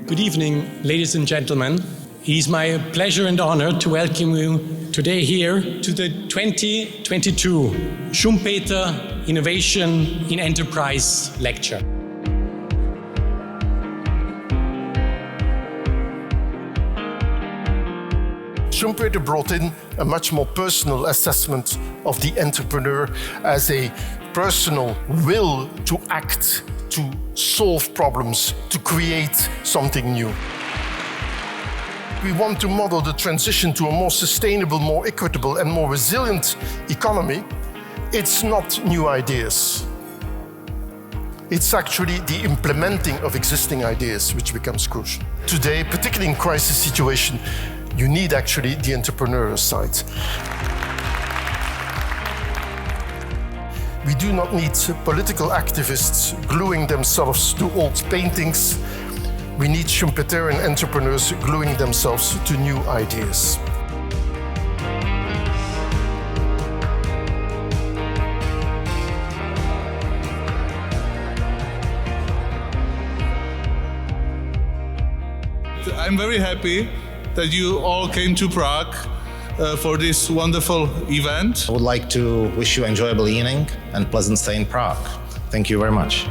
Good evening, ladies and gentlemen. It is my pleasure and honor to welcome you today here to the 2022 Schumpeter Innovation in Enterprise lecture. Schumpeter brought in a much more personal assessment of the entrepreneur as a personal will to act, to solve problems, to create something new. We want to model the transition to a more sustainable, more equitable and more resilient economy. It's not new ideas. It's actually the implementing of existing ideas which becomes crucial. Today, particularly in crisis situation, you need actually the entrepreneurial side. We do not need political activists gluing themselves to old paintings. We need Schumpeterian entrepreneurs gluing themselves to new ideas. I'm very happy that you all came to Prague for this wonderful event. I would like to wish you an enjoyable evening and pleasant stay in Prague. Thank you very much.